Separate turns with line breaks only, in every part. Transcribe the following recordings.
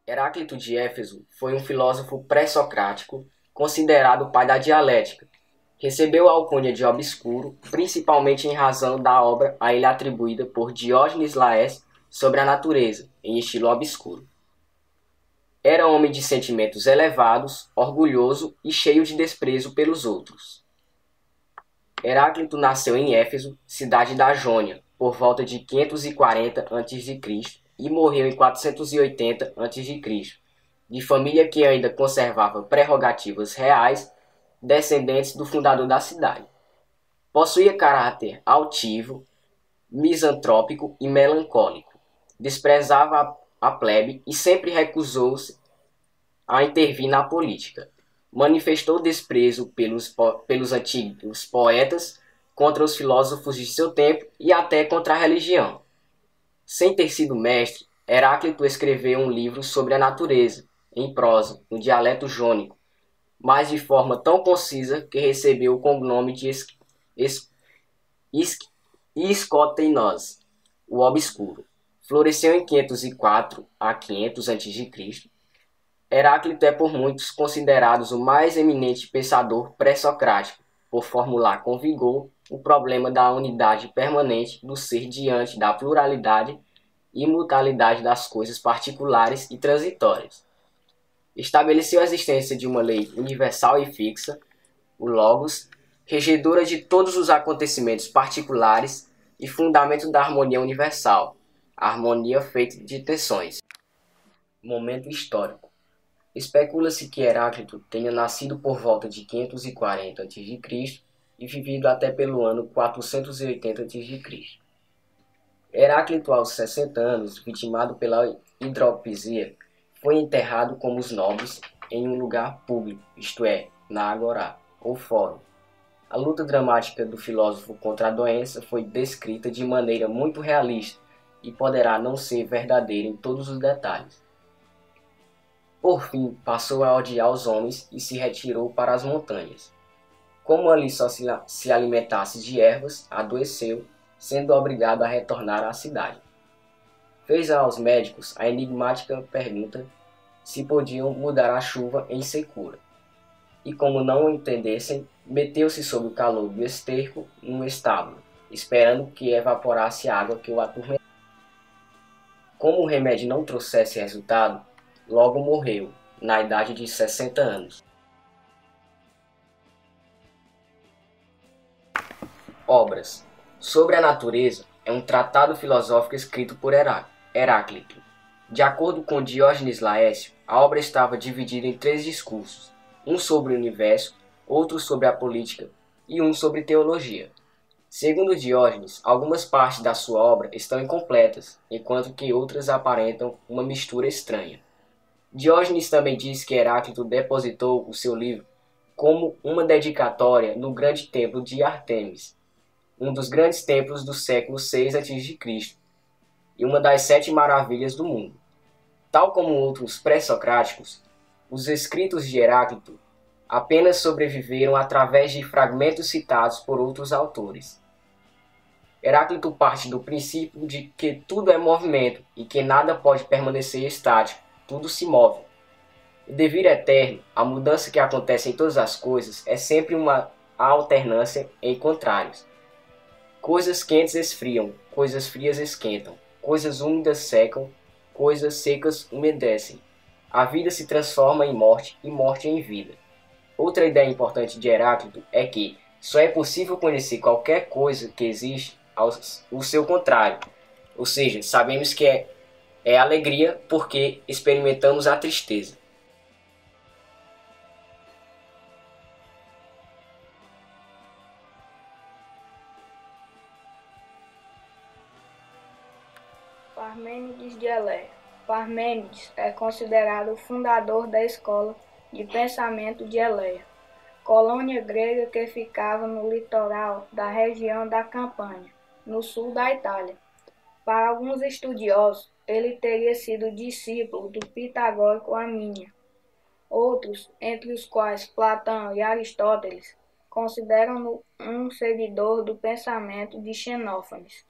Heráclito de Éfeso foi um filósofo pré-socrático, considerado o pai da dialética. Recebeu a alcunha de obscuro, principalmente em razão da obra a ele atribuída por Diógenes Laércio sobre a natureza, em estilo obscuro. Era homem de sentimentos elevados, orgulhoso e cheio de desprezo pelos outros. Heráclito nasceu em Éfeso, cidade da Jônia, por volta de 540 a.C. e morreu em 480 a.C., de família que ainda conservava prerrogativas reais, descendentes do fundador da cidade. Possuía caráter altivo, misantrópico e melancólico. Desprezava a plebe e sempre recusou-se a intervir na política. Manifestou desprezo pelos antigos poetas, contra os filósofos de seu tempo e até contra a religião. Sem ter sido mestre, Heráclito escreveu um livro sobre a natureza, em prosa, no dialeto jônico, mas de forma tão concisa que recebeu o cognome de Escoteinos, o Obscuro. Floresceu em 504 a 500 a.C. Heráclito é por muitos considerado o mais eminente pensador pré-socrático, por formular com vigor o problema da unidade permanente do ser diante da pluralidade e imutabilidade das coisas particulares e transitórias. Estabeleceu a existência de uma lei universal e fixa, o Logos, regedora de todos os acontecimentos particulares e fundamento da harmonia universal, a harmonia feita de tensões. Momento histórico. Especula-se que Heráclito tenha nascido por volta de 540 a.C. e vivido até pelo ano 480 a.C. Heráclito, aos 60 anos, vitimado pela hidropisia, foi enterrado como os nobres em um lugar público, isto é, na Agorá, ou Fórum. A luta dramática do filósofo contra a doença foi descrita de maneira muito realista e poderá não ser verdadeira em todos os detalhes. Por fim, passou a odiar os homens e se retirou para as montanhas. Como ali só se alimentasse de ervas, adoeceu, sendo obrigado a retornar à cidade. Fez aos médicos a enigmática pergunta se podiam mudar a chuva em secura. E como não o entendessem, meteu-se sob o calor do esterco num estábulo, esperando que evaporasse a água que o atormentava. Como o remédio não trouxesse resultado, logo morreu, na idade de 60 anos. Obras. Sobre a natureza é um tratado filosófico escrito por Heráclito. De acordo com Diógenes Laércio, a obra estava dividida em 3 discursos, um sobre o universo, outro sobre a política e um sobre teologia. Segundo Diógenes, algumas partes da sua obra estão incompletas, enquanto que outras aparentam uma mistura estranha. Diógenes também diz que Heráclito depositou o seu livro como uma dedicatória no grande templo de Ártemis, um dos grandes templos do século VI a.C. e uma das 7 maravilhas do mundo. Tal como outros pré-socráticos, os escritos de Heráclito apenas sobreviveram através de fragmentos citados por outros autores. Heráclito parte do princípio de que tudo é movimento e que nada pode permanecer estático, tudo se move. O devir eterno, a mudança que acontece em todas as coisas, é sempre uma alternância em contrários. Coisas quentes esfriam, coisas frias esquentam, coisas úmidas secam, coisas secas umedecem. A vida se transforma em morte e morte em vida. Outra ideia importante de Heráclito é que só é possível conhecer qualquer coisa que existe o seu contrário, ou seja, sabemos que é alegria porque experimentamos a tristeza.
Parmênides de Eleia. Parmênides é considerado o fundador da escola de pensamento de Eleia, colônia grega que ficava no litoral da região da Campânia, no sul da Itália. Para alguns estudiosos, ele teria sido discípulo do pitagórico Amínio. Outros, entre os quais Platão e Aristóteles, consideram-no um seguidor do pensamento de Xenófanes.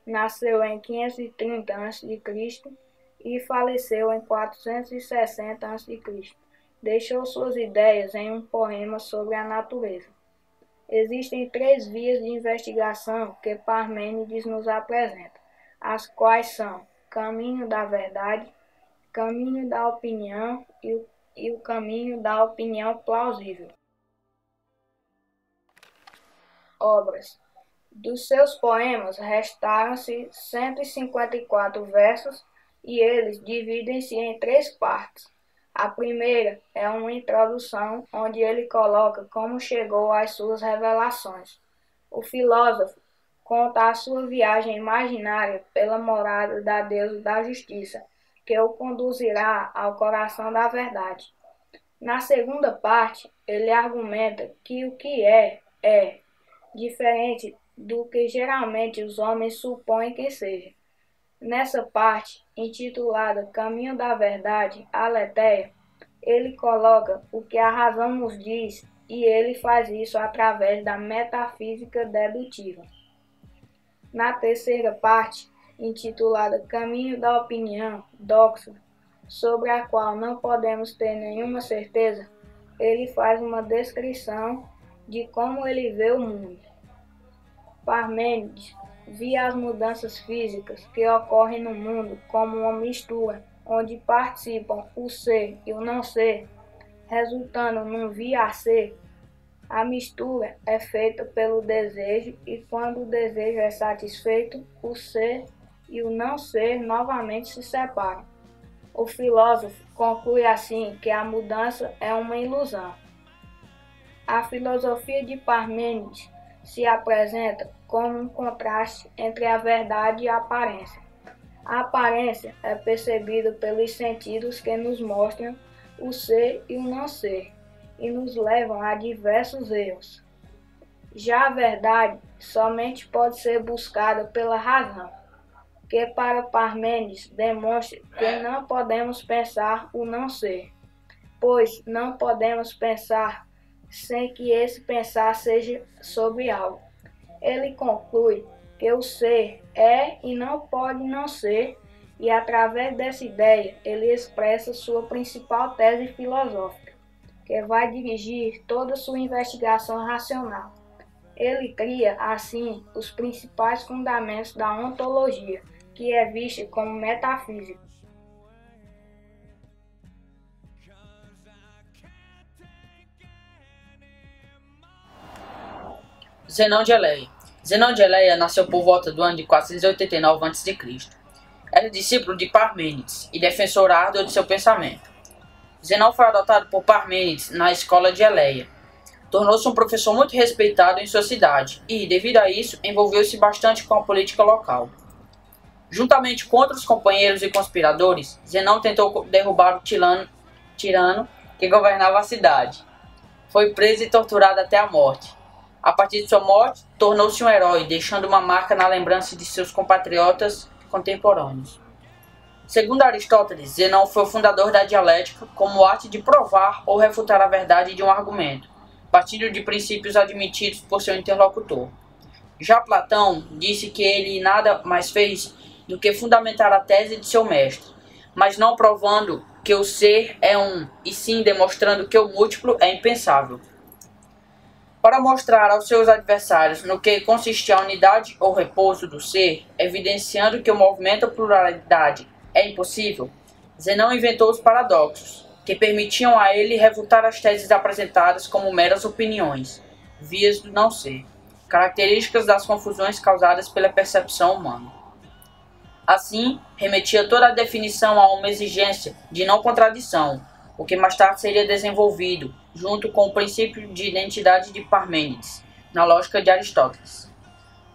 Nasceu em 530 a.C. e faleceu em 460 a.C. Deixou suas ideias em um poema sobre a natureza. Existem 3 vias de investigação que Parmênides nos apresenta, as quais são caminho da verdade, caminho da opinião e o caminho da opinião plausível. Obras. Dos seus poemas restaram-se 154 versos e eles dividem-se em 3 partes. A primeira é uma introdução onde ele coloca como chegou às suas revelações. O filósofo conta a sua viagem imaginária pela morada da deusa da justiça, que o conduzirá ao coração da verdade. Na segunda parte, ele argumenta que o que é diferente do que geralmente os homens supõem que seja. Nessa parte, intitulada Caminho da Verdade, Aletheia, ele coloca o que a razão nos diz e ele faz isso através da metafísica dedutiva. Na terceira parte, intitulada Caminho da Opinião, Doxa, sobre a qual não podemos ter nenhuma certeza, ele faz uma descrição de como ele vê o mundo. Parmênides via as mudanças físicas que ocorrem no mundo como uma mistura, onde participam o ser e o não ser, resultando num vir a ser. A mistura é feita pelo desejo e quando o desejo é satisfeito, o ser e o não ser novamente se separam. O filósofo conclui assim que a mudança é uma ilusão. A filosofia de Parmênides se apresenta como um contraste entre a verdade e a aparência. A aparência é percebida pelos sentidos que nos mostram o ser e o não ser e nos levam a diversos erros. Já a verdade somente pode ser buscada pela razão, que para Parmênides demonstra que não podemos pensar o não ser, pois não podemos pensar sem que esse pensar seja sobre algo. Ele conclui que o ser é e não pode não ser, e através dessa ideia ele expressa sua principal tese filosófica, que vai dirigir toda sua investigação racional. Ele cria, assim, os principais fundamentos da ontologia, que é vista como metafísica.
Zenão de Eleia. Zenão de Eleia nasceu por volta do ano de 489 a.C. Era discípulo de Parmênides e defensor árduo de seu pensamento. Zenão foi adotado por Parmênides na escola de Eleia. Tornou-se um professor muito respeitado em sua cidade e, devido a isso, envolveu-se bastante com a política local. Juntamente com outros companheiros e conspiradores, Zenão tentou derrubar o tirano que governava a cidade. Foi preso e torturado até a morte. A partir de sua morte, tornou-se um herói, deixando uma marca na lembrança de seus compatriotas contemporâneos. Segundo Aristóteles, Zenão foi o fundador da dialética como arte de provar ou refutar a verdade de um argumento, partindo de princípios admitidos por seu interlocutor. Já Platão disse que ele nada mais fez do que fundamentar a tese de seu mestre, mas não provando que o ser é um, e sim demonstrando que o múltiplo é impensável. Para mostrar aos seus adversários no que consistia a unidade ou repouso do ser, evidenciando que o movimento à pluralidade é impossível, Zenão inventou os paradoxos, que permitiam a ele refutar as teses apresentadas como meras opiniões, vias do não ser, características das confusões causadas pela percepção humana. Assim, remetia toda a definição a uma exigência de não contradição, o que mais tarde seria desenvolvido, junto com o princípio de identidade de Parmênides, na lógica de Aristóteles.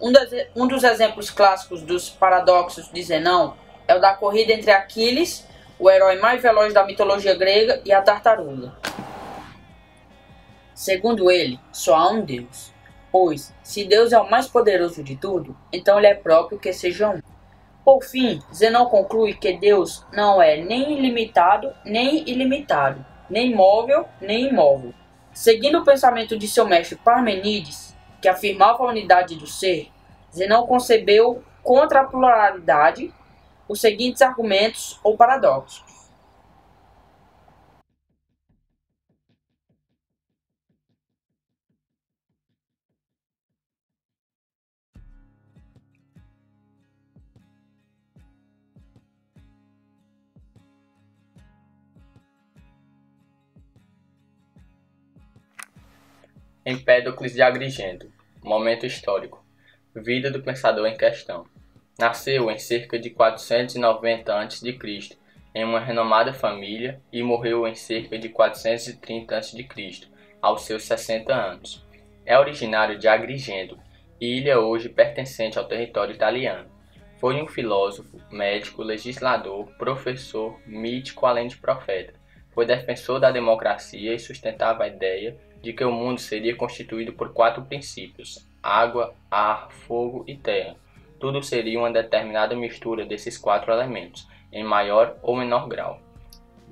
Um dos exemplos clássicos dos paradoxos de Zenão é o da corrida entre Aquiles, o herói mais veloz da mitologia grega, e a tartaruga. Segundo ele, só há um Deus, pois, se Deus é o mais poderoso de tudo, então ele é próprio que seja um. Por fim, Zenão conclui que Deus não é nem ilimitado, nem ilimitado, nem móvel, nem imóvel. Seguindo o pensamento de seu mestre Parmênides, que afirmava a unidade do ser, Zenão concebeu contra a pluralidade os seguintes argumentos ou paradoxos.
Empédocles de Agrigento. Momento histórico. Vida do pensador em questão. Nasceu em cerca de 490 a.C., em uma renomada família, e morreu em cerca de 430 a.C., aos seus 60 anos. É originário de Agrigento, ilha hoje pertencente ao território italiano. Foi um filósofo, médico, legislador, professor, mítico além de profeta. Foi defensor da democracia e sustentava a ideia de que o mundo seria constituído por 4 princípios: água, ar, fogo e terra. Tudo seria uma determinada mistura desses 4 elementos, em maior ou menor grau.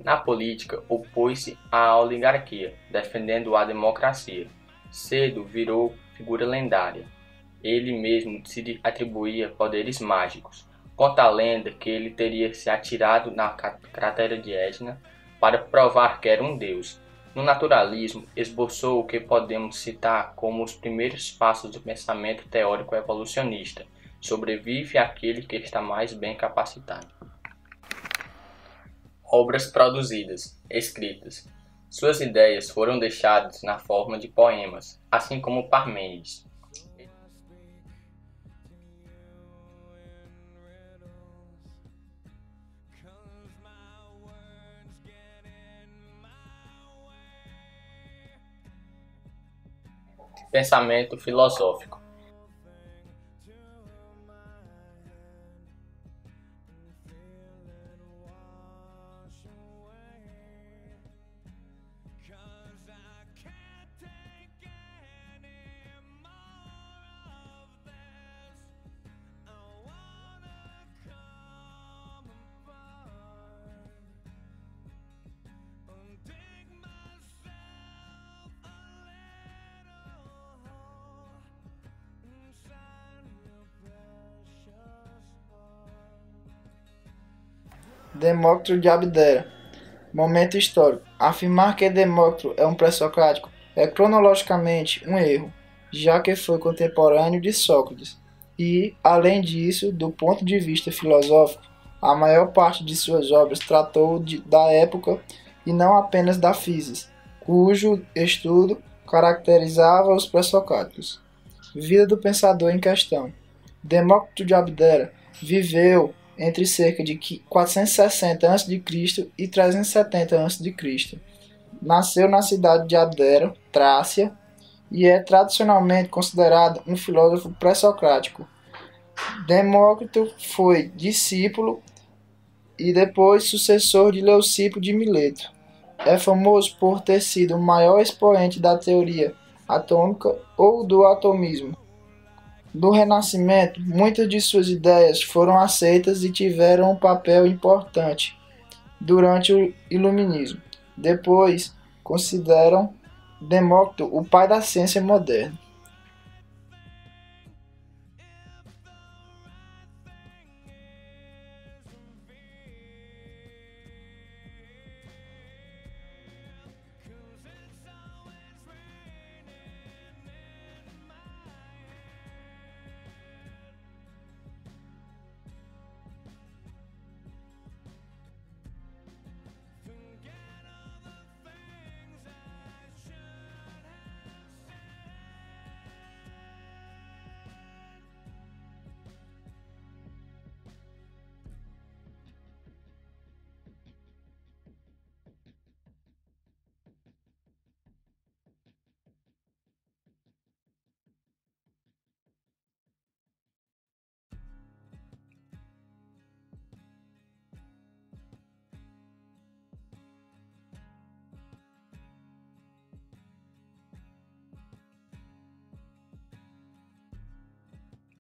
Na política, opôs-se à oligarquia, defendendo a democracia. Cedo virou figura lendária. Ele mesmo se atribuía poderes mágicos. Conta a lenda que ele teria se atirado na cratera de Etna para provar que era um deus. No naturalismo, esboçou o que podemos citar como os primeiros passos do pensamento teórico evolucionista. Sobrevive aquele que está mais bem capacitado. Obras produzidas, escritas. Suas ideias foram deixadas na forma de poemas, assim como Parmênides. Pensamento filosófico.
Demócrito de Abdera. Momento histórico. Afirmar que Demócrito é um pré-socrático é cronologicamente um erro, já que foi contemporâneo de Sócrates. E, além disso, do ponto de vista filosófico, a maior parte de suas obras tratou da época e não apenas da physis, cujo estudo caracterizava os pré-socráticos. Vida do pensador em questão. Demócrito de Abdera viveu entre cerca de 460 a.C. e 370 a.C. Nasceu na cidade de Abdera, Trácia, e é tradicionalmente considerado um filósofo pré-socrático. Demócrito foi discípulo e depois sucessor de Leucipo de Mileto. É famoso por ter sido o maior expoente da teoria atômica ou do atomismo. No Renascimento, muitas de suas ideias foram aceitas e tiveram um papel importante durante o Iluminismo. Depois, consideram Demócrito o pai da ciência moderna.